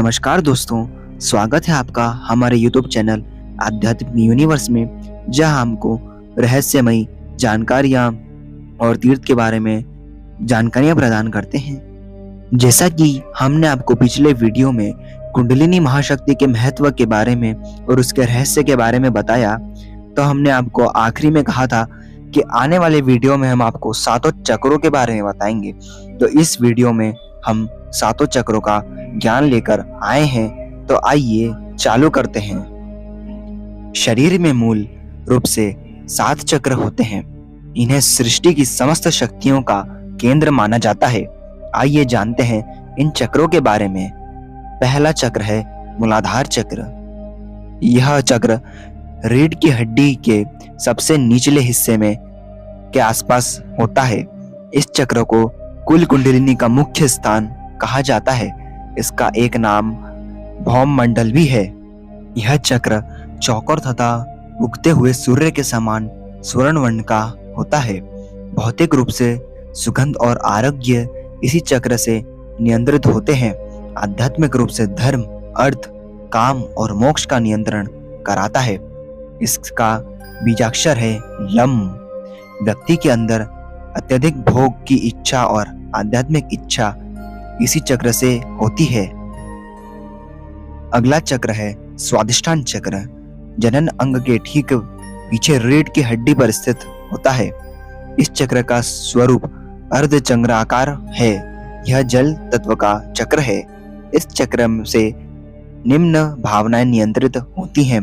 नमस्कार दोस्तों, स्वागत है आपका हमारे YouTube चैनल आध्यात्मिक यूनिवर्स में, जहां हमको रहस्यमयी जानकारियां और तीर्थ के बारे में जानकारियां प्रदान करते हैं। जैसा कि हमने आपको पिछले वीडियो में कुंडलिनी महाशक्ति के महत्व के बारे में और उसके रहस्य के बारे में बताया, तो हमने आपको आखिरी में कहा था कि आने वाले वीडियो में हम आपको सातों चक्रों के बारे में बताएंगे। तो इस वीडियो में हम सातों चक्रों का ज्ञान लेकर आए हैं, तो आइए चालू करते हैं। शरीर में मूल रूप से 7 चक्र होते हैं। इन्हें सृष्टि की समस्त शक्तियों का केंद्र माना जाता है। आइए जानते हैं इन चक्रों के बारे में। पहला चक्र है मूलाधार चक्र। यह चक्र रीढ़ की हड्डी के सबसे निचले हिस्से में के आसपास होता है। इस चक्र को कुल कुंडलिनी का मुख्य स्थान कहा जाता है। इसका एक नाम भौम मंडल भी है। यह चक्र चौकोर तथा उगते हुए सूर्य के समान स्वर्ण वर्ण का होता है। भौतिक रूप से सुगंध और आरोग्य इसी चक्र से नियंत्रित होते हैं। आध्यात्मिक रूप से धर्म, अर्थ, काम और मोक्ष का नियंत्रण कराता है। इसका बीजाक्षर है लम। व्यक्ति के अंदर अत्यधिक भोग की इच्छा और आध्यात्मिक इच्छा इसी चक्र से होती है। अगला चक्र है स्वादिष्ठान चक्र। जनन अंग के ठीक पीछे रीढ़ की हड्डी पर स्थित होता है। इस चक्र का स्वरूप अर्धचंद्राकार है। यह जल तत्व का चक्र है। इस चक्र से निम्न भावनाएं नियंत्रित होती हैं: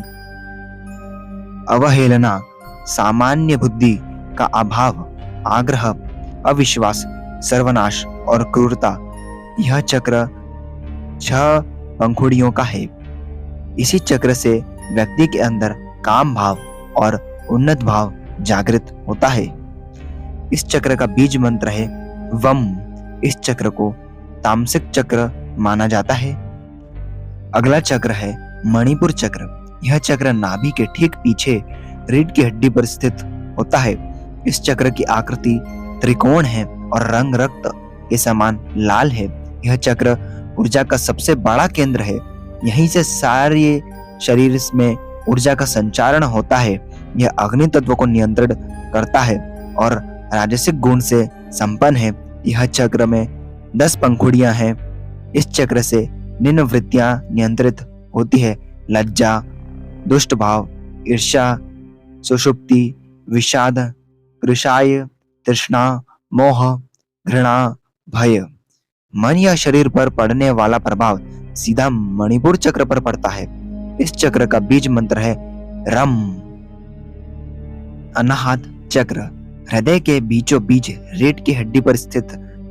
अवहेलना, सामान्य बुद्धि का अभाव, आग्रह, अविश्वास, सर्वनाश और क्रूरता। यह चक्र 6 पंखुड़ियों का है। इसी चक्र से व्यक्ति के अंदर काम भाव और उन्नत भाव जागृत होता है। इस चक्र का बीज मंत्र है वम। इस चक्र को तामसिक चक्र माना जाता है। अगला चक्र है मणिपुर चक्र। यह चक्र नाभि के ठीक पीछे रीढ़ की हड्डी पर स्थित होता है। इस चक्र की आकृति त्रिकोण है और रंग रक्त के समान लाल है। यह चक्र ऊर्जा का सबसे बड़ा केंद्र है। यहीं से सारे शरीर में ऊर्जा का संचारण होता है। यह अग्नि तत्व को नियंत्रित करता है और राजसिक गुण से संपन्न है। यह चक्र में 10 पंखुड़ियां हैं। इस चक्र से निम्न वृत्तियां नियंत्रित होती है: लज्जा, दुष्ट भाव, ईर्ष्या, सुषुप्ति, विषाद, कृषाय, तृष्णा, मोह, घृणा, भय। मन या शरीर पर पड़ने वाला प्रभाव सीधा मणिपुर चक्र पर पड़ता है। इस चक्र का बीज मंत्र है रम। अनाहत चक्र। हृदय के बीचों बीच रीढ़ की हड्डी पर स्थित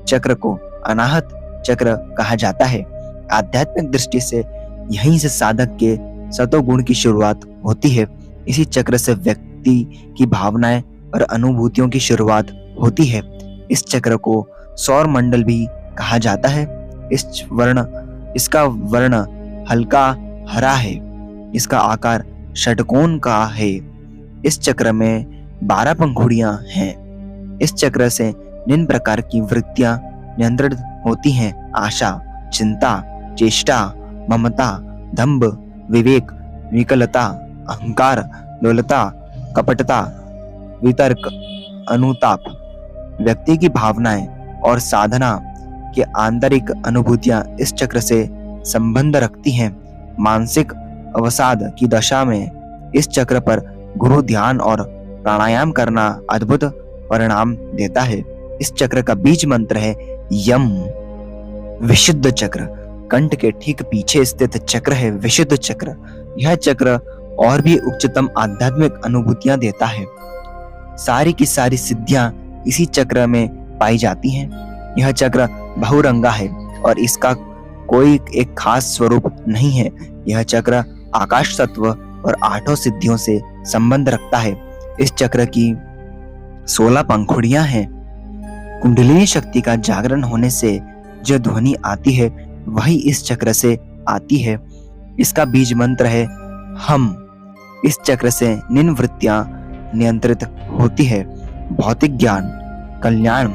चक्र को अनाहत चक्र कहा जाता है। आध्यात्मिक दृष्टि से यहीं से साधक के सतोगुण की शुरुआत होती है। इसी चक्र से व्यक्ति की भावनाएं और अनुभूतियों की शुरुआत होती है। इस चक्र को सौर मंडल भी कहा जाता है। इसका वर्ण हल्का हरा है। इसका आकार षटकोण का है। इस चक्र में 12 पंखुड़ियां हैं। इस चक्र से निम्न प्रकार की वृत्तियां नियंत्रित होती हैं: आशा, चिंता, चेष्टा, ममता, दंभ, विवेक, विकलता, अहंकार, लोलता, कपटता, वितर्क, अनुताप। व्यक्ति की भावनाएं और साधना की आंतरिक अनुभूतियां इस चक्र से संबंध रखती हैं। मानसिक अवसाद की दशा में इस चक्र पर गुरु ध्यान और प्राणायाम करना अद्भुत परिणाम देता है। इस चक्र का बीज मंत्र है यम। विशुद्ध चक्र। कंठ के ठीक पीछे स्थित चक्र है विशुद्ध चक्र। यह चक्र और भी उच्चतम आध्यात्मिक अनुभूतियां देता है। सारी की सारी सिद्धियां इसी चक्र में पाई जाती हैं। यह चक्र बहुरंगा है और इसका कोई एक खास स्वरूप नहीं है। यह चक्र आकाश तत्व और 8 सिद्धियों से संबंध रखता है। इस चक्र की 16 पंखुड़ियां हैं। कुंडलिनी शक्ति का जागरण होने से जो ध्वनि आती है वही इस चक्र से आती है। इसका बीज मंत्र है हम। इस चक्र से निम्न वृत्तियां नियंत्रित होती है: भौतिक ज्ञान, कल्याण,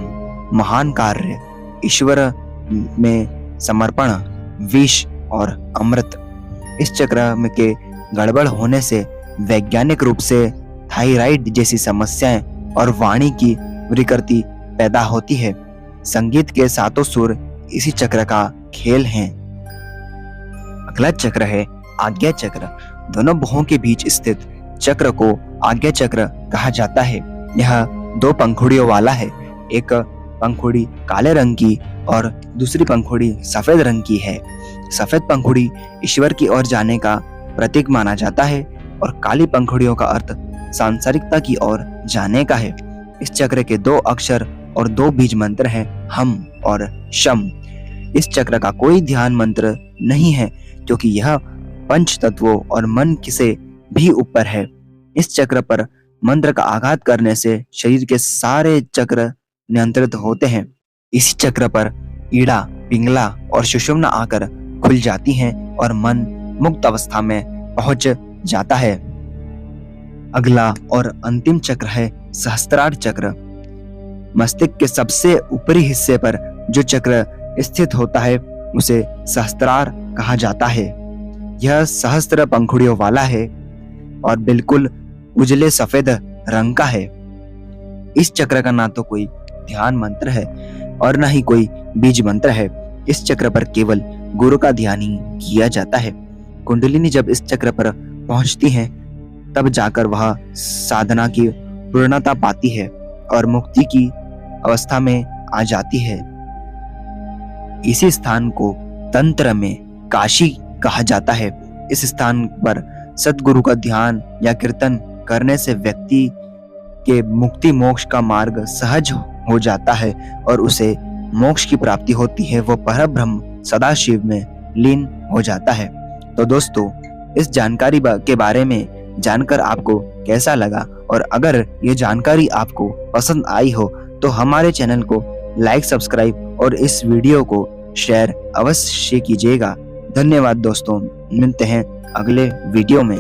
महान कार्य, ईश्वर में समर्पण, विष और अमृत। इस चक्र में के गड़बड़ होने से वैज्ञानिक रूप से थायराइड जैसी समस्याएं और वाणी की विकृति पैदा होती है। संगीत के सातों सुर इसी चक्र का खेल हैं। अगला चक्र है आज्ञा चक्र। दोनों भुवों के बीच स्थित चक्र को आज्ञा चक्र कहा जाता है। यह दो पंखुड़ियों वाला है। एक पंखुड़ी काले रंग की और दूसरी पंखुड़ी सफेद रंग की है। सफेद पंखुड़ी ईश्वर की ओर जाने का प्रतीक माना जाता है और काली पंखुड़ियों का अर्थ सांसारिकता की ओर जाने का है। इस चक्र के दो अक्षर और दो बीज मंत्र हैं, हम और शम। इस चक्र का कोई ध्यान मंत्र नहीं है क्योंकि यह पंच तत्वों और मन से भी ऊपर है। इस चक्र पर मंत्र का आघात करने से शरीर के सारे चक्र नियंत्रित होते हैं। इसी चक्र पर ईड़ा, पिंगला और सुषुम्ना आकर खुल जाती हैं और मन मुक्त अवस्था में पहुंच जाता है। अगला और अंतिम चक्र है सहस्त्रार चक्र। मस्तिष्क के सबसे ऊपरी हिस्से पर जो चक्र स्थित होता है उसे सहस्त्रार कहा जाता है। यह सहस्त्र पंखुड़ियों वाला है और बिल्कुल उजले सफेद रंग का है। इस चक्र का ना तो कोई ध्यान मंत्र है और न ही कोई बीज मंत्र है। इस चक्र पर केवल गुरु का ध्यान ही किया जाता है। कुंडलिनी जब इस चक्र पर पहुंचती है तब जाकर वह साधना की पूर्णता पाती है और मुक्ति की अवस्था में आ जाती है। इसी स्थान को तंत्र में काशी कहा जाता है। इस स्थान पर सतगुरु का ध्यान या कीर्तन करने से व्यक्ति के मुक्ति मोक्ष का मार्ग सहज हो जाता है और उसे मोक्ष की प्राप्ति होती है। वो परब्रह्म सदाशिव में लीन हो जाता है। तो दोस्तों, इस जानकारी के बारे में जानकर आपको कैसा लगा, और अगर ये जानकारी आपको पसंद आई हो तो हमारे चैनल को लाइक, सब्सक्राइब और इस वीडियो को शेयर अवश्य कीजिएगा। धन्यवाद दोस्तों, मिलते हैं अगले वीडियो में।